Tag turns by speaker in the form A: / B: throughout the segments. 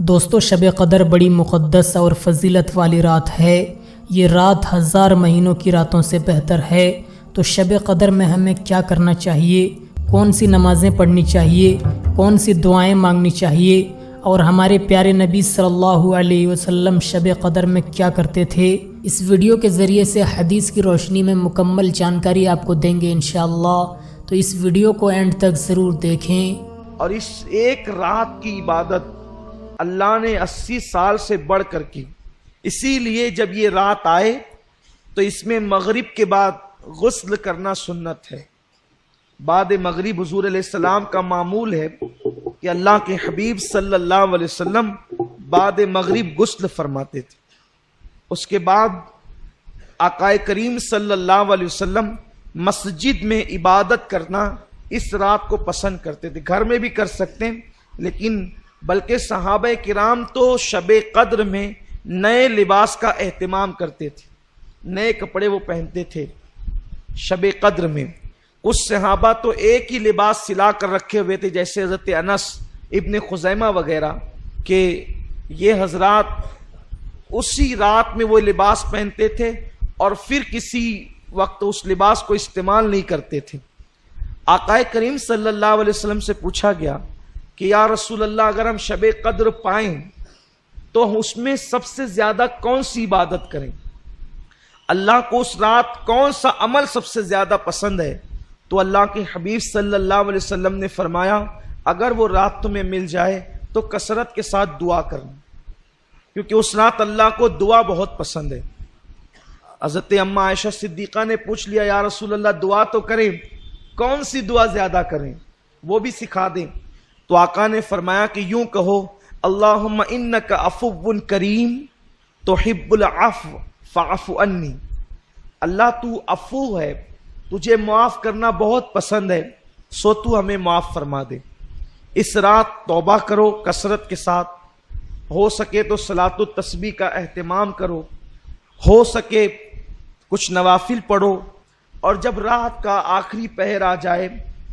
A: دوستو، شب قدر بڑی مقدس اور فضیلت والی رات ہے۔ یہ رات 1000 مہینوں کی راتوں سے بہتر ہے۔ تو شب قدر میں ہمیں کیا کرنا چاہیے، کون سی نمازیں پڑھنی چاہیے، کون سی دعائیں مانگنی چاہیے، اور ہمارے پیارے نبی صلی اللہ علیہ وسلم شب قدر میں کیا کرتے تھے، اس ویڈیو کے ذریعے سے حدیث کی روشنی میں مکمل جانکاری آپ کو دیں گے انشاءاللہ۔ تو اس ویڈیو کو اینڈ تک ضرور دیکھیں۔
B: اور اس ایک رات کی عبادت اللہ نے 80 سال سے بڑھ کر کی، اسی لیے جب یہ رات آئے تو اس میں مغرب کے بعد غسل کرنا سنت ہے۔ بعد مغرب حضور علیہ السلام کا معمول ہے کہ اللہ کے حبیب صلی اللہ علیہ وسلم بعد مغرب غسل فرماتے تھے۔ اس کے بعد آقا کریم صلی اللہ علیہ وسلم مسجد میں عبادت کرنا اس رات کو پسند کرتے تھے۔ گھر میں بھی کر سکتے ہیں، لیکن بلکہ صحابہ کرام تو شب قدر میں نئے لباس کا اہتمام کرتے تھے، نئے کپڑے وہ پہنتے تھے شب قدر میں۔ کچھ صحابہ تو ایک ہی لباس سلا کر رکھے ہوئے تھے، جیسے حضرت انس ابن خزیمہ وغیرہ، کہ یہ حضرات اسی رات میں وہ لباس پہنتے تھے اور پھر کسی وقت اس لباس کو استعمال نہیں کرتے تھے۔ آقا کریم صلی اللہ علیہ وسلم سے پوچھا گیا کہ یا رسول اللہ، اگر ہم شب قدر پائیں تو اس میں سب سے زیادہ کون سی عبادت کریں؟ اللہ کو اس رات کون سا عمل سب سے زیادہ پسند ہے؟ تو اللہ کے حبیب صلی اللہ علیہ وسلم نے فرمایا، اگر وہ رات تمہیں مل جائے تو کثرت کے ساتھ دعا کرنا، کیونکہ اس رات اللہ کو دعا بہت پسند ہے۔ حضرت اماں عائشہ صدیقہ نے پوچھ لیا، یا رسول اللہ دعا تو کریں، کون سی دعا زیادہ کریں، وہ بھی سکھا دیں۔ تو آقا نے فرمایا کہ یوں کہو، اللہم انک عفو کریم تحب العفو فاعف عنی۔ اللہ تو عفو ہے، تجھے معاف کرنا بہت پسند ہے، سو تو ہمیں معاف فرما دے۔ اس رات توبہ کرو کثرت کے ساتھ، ہو سکے تو صلاۃ التسبیح کا اہتمام کرو، ہو سکے کچھ نوافل پڑھو، اور جب رات کا آخری پہر آ جائے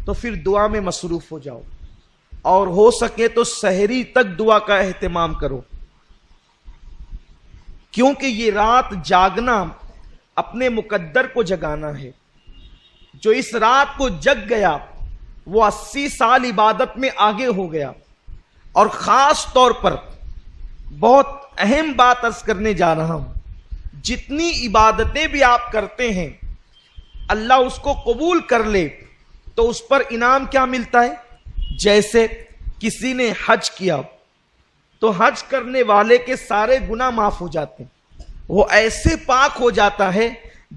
B: تو پھر دعا میں مصروف ہو جاؤ، اور ہو سکے تو سحری تک دعا کا اہتمام کرو، کیونکہ یہ رات جاگنا اپنے مقدر کو جگانا ہے۔ جو اس رات کو جگ گیا وہ 80 سال عبادت میں آگے ہو گیا۔ اور خاص طور پر بہت اہم بات عرض کرنے جا رہا ہوں، جتنی عبادتیں بھی آپ کرتے ہیں اللہ اس کو قبول کر لے تو اس پر انعام کیا ملتا ہے؟ جیسے کسی نے حج کیا تو حج کرنے والے کے سارے گناہ معاف ہو جاتے ہیں، وہ ایسے پاک ہو جاتا ہے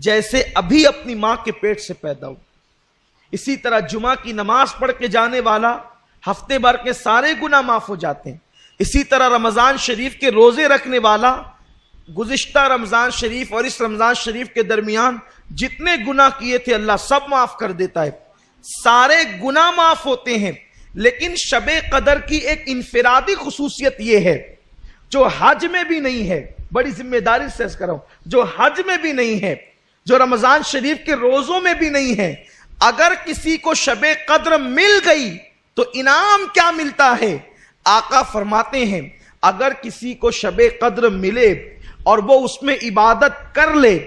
B: جیسے ابھی اپنی ماں کے پیٹ سے پیدا ہو۔ اسی طرح جمعہ کی نماز پڑھ کے جانے والا ہفتے بھر کے سارے گناہ معاف ہو جاتے ہیں۔ اسی طرح رمضان شریف کے روزے رکھنے والا گزشتہ رمضان شریف اور اس رمضان شریف کے درمیان جتنے گناہ کیے تھے اللہ سب معاف کر دیتا ہے، سارے گناہ معاف ہوتے ہیں۔ لیکن شب قدر کی ایک انفرادی خصوصیت یہ ہے جو حج میں بھی نہیں ہے، بڑی ذمہ داری سے عرض کر رہا ہوں، جو حج میں بھی نہیں ہے، جو رمضان شریف کے روزوں میں بھی نہیں ہے۔ اگر کسی کو شب قدر مل گئی تو انعام کیا ملتا ہے؟ آقا فرماتے ہیں اگر کسی کو شب قدر ملے اور وہ اس میں عبادت کر لے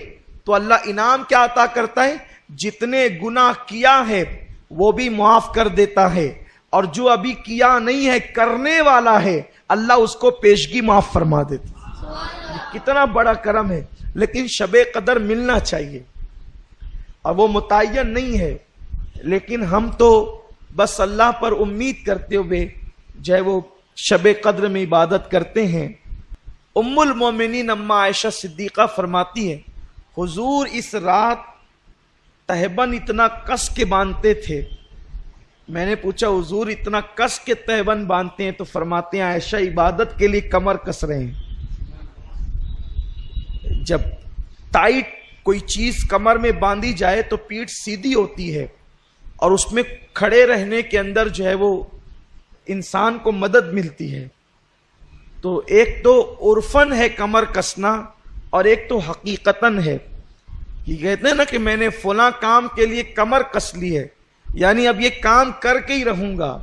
B: تو اللہ انعام کیا عطا کرتا ہے؟ جتنے گناہ کیا ہے وہ بھی معاف کر دیتا ہے، اور جو ابھی کیا نہیں ہے کرنے والا ہے اللہ اس کو پیشگی معاف فرما دیتا ہے۔ کتنا بڑا کرم ہے۔ لیکن شب قدر ملنا چاہیے، اور وہ متعین نہیں ہے، لیکن ہم تو بس اللہ پر امید کرتے ہوئے جو ہے وہ شب قدر میں عبادت کرتے ہیں۔ ام المومنین اماں عائشہ صدیقہ فرماتی ہے، حضور اس رات تہبند اتنا کس کے باندھتے تھے۔ میں نے پوچھا حضور اتنا کس کے تہبند باندھتے ہیں؟ تو فرماتے ہیں عائشہ عبادت کے لیے کمر کس رہے ہیں۔ جب ٹائٹ کوئی چیز کمر میں باندھی جائے تو پیٹھ سیدھی ہوتی ہے، اور اس میں کھڑے رہنے کے اندر جو ہے وہ انسان کو مدد ملتی ہے۔ تو ایک تو عرفن ہے کمر کسنا، اور ایک تو حقیقتاً ہے۔ یہ کہتے ہیں نا کہ میں نے فلاں کام کے لیے کمر کس لی ہے، یعنی اب یہ کام کر کے ہی رہوں گا۔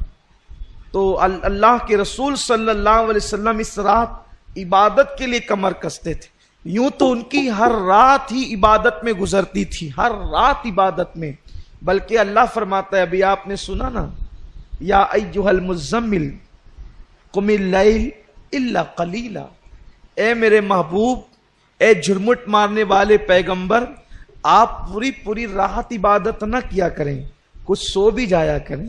B: تو اللہ کے رسول صلی اللہ علیہ وسلم اس رات عبادت کے لیے کمر کستے تھے. یوں تو ان کی ہر رات ہی عبادت میں گزرتی تھی، ہر رات عبادت میں. بلکہ اللہ فرماتا ہے، ابھی آپ نے سنا نا، یا ایھا المزمل قم اللیل الا قلیلا، اے میرے محبوب، اے جھرمٹ مارنے والے پیغمبر، آپ پوری رات عبادت نہ کیا کریں، کچھ سو بھی جایا کریں.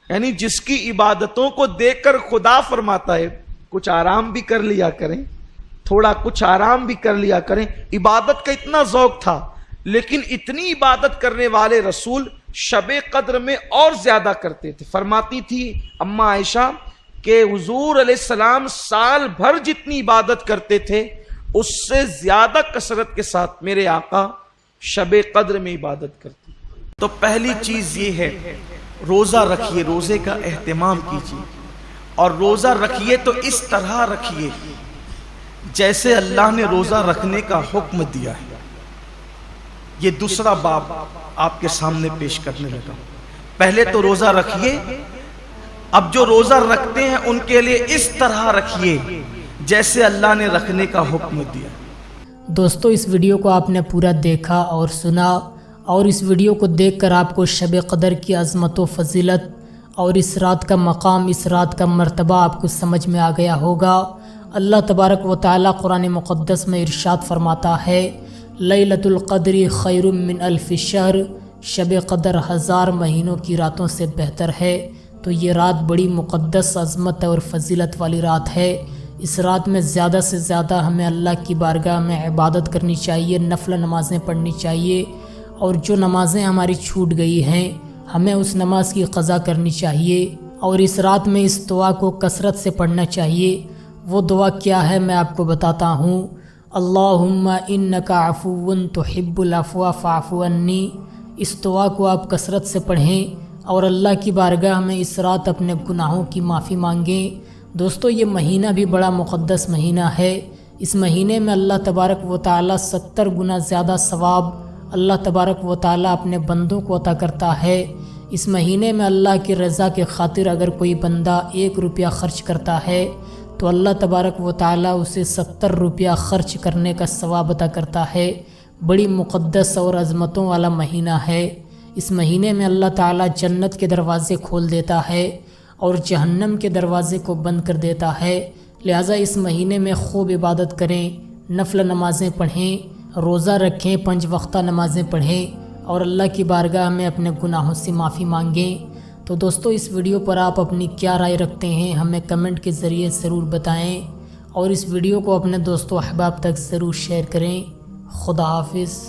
B: یعنی جس کی عبادتوں کو دیکھ کر خدا فرماتا ہے کچھ آرام بھی کر لیا کریں، تھوڑا کچھ آرام بھی کر لیا کریں. عبادت کا اتنا ذوق تھا، لیکن اتنی عبادت کرنے والے رسول شب قدر میں اور زیادہ کرتے تھے. فرماتی تھی اماں عائشہ کہ حضور علیہ السلام سال بھر جتنی عبادت کرتے تھے اس سے زیادہ کثرت کے ساتھ میرے آقا شب قدر میں عبادت کرتے. تو پہلی چیز یہ ہے، روزہ رکھیے، روزے کا اہتمام کیجیے، اور روزہ رکھیے تو اس طرح رکھیے جیسے اللہ نے روزہ رکھنے کا حکم دیا ہے. یہ دوسرا باب آپ کے سامنے پیش کرنے لگا. پہلے تو روزہ رکھیے، اب جو روزہ رکھتے ہیں ان کے لیے اس طرح رکھیے جیسے اللہ نے رکھنے کا حکم دیا.
A: دوستو، اس ویڈیو کو آپ نے پورا دیکھا اور سنا، اور اس ویڈیو کو دیکھ کر آپ کو شب قدر کی عظمت و فضیلت اور اس رات کا مقام، اس رات کا مرتبہ آپ کو سمجھ میں آ گیا ہوگا. اللہ تبارک و تعالی قرآن مقدس میں ارشاد فرماتا ہے، لیلۃ القدر خیر من الف شہر، شب قدر 1000 مہینوں کی راتوں سے بہتر ہے. تو یہ رات بڑی مقدس، عظمت اور فضیلت والی رات ہے. اس رات میں زیادہ سے زیادہ ہمیں اللہ کی بارگاہ میں عبادت کرنی چاہیے، نفل نمازیں پڑھنی چاہیے، اور جو نمازیں ہماری چھوٹ گئی ہیں ہمیں اس نماز کی قضا کرنی چاہیے. اور اس رات میں اس دعا کو کثرت سے پڑھنا چاہیے. وہ دعا کیا ہے میں آپ کو بتاتا ہوں. اللہم انک عفو تحب العفو فاعف عنی. اس دعا کو آپ کثرت سے پڑھیں اور اللہ کی بارگاہ میں اس رات اپنے گناہوں کی معافی مانگیں. دوستو، یہ مہینہ بھی بڑا مقدس مہینہ ہے. اس مہینے میں اللہ تبارک و تعالی 70 گنا زیادہ ثواب اللہ تبارک و تعالی اپنے بندوں کو عطا کرتا ہے. اس مہینے میں اللہ کی رضا کے خاطر اگر کوئی بندہ 1 روپیہ خرچ کرتا ہے تو اللہ تبارک و تعالی اسے 70 روپیہ خرچ کرنے کا ثواب عطا کرتا ہے. بڑی مقدس اور عظمتوں والا مہینہ ہے. اس مہینے میں اللہ تعالی جنت کے دروازے کھول دیتا ہے اور جہنم کے دروازے کو بند کر دیتا ہے. لہٰذا اس مہینے میں خوب عبادت کریں، نفل نمازیں پڑھیں، روزہ رکھیں، 5 وقتہ نمازیں پڑھیں اور اللہ کی بارگاہ میں اپنے گناہوں سے معافی مانگیں. تو دوستو، اس ویڈیو پر آپ اپنی کیا رائے رکھتے ہیں ہمیں کمنٹ کے ذریعے ضرور بتائیں، اور اس ویڈیو کو اپنے دوستوں احباب تک ضرور شیئر کریں. خدا حافظ.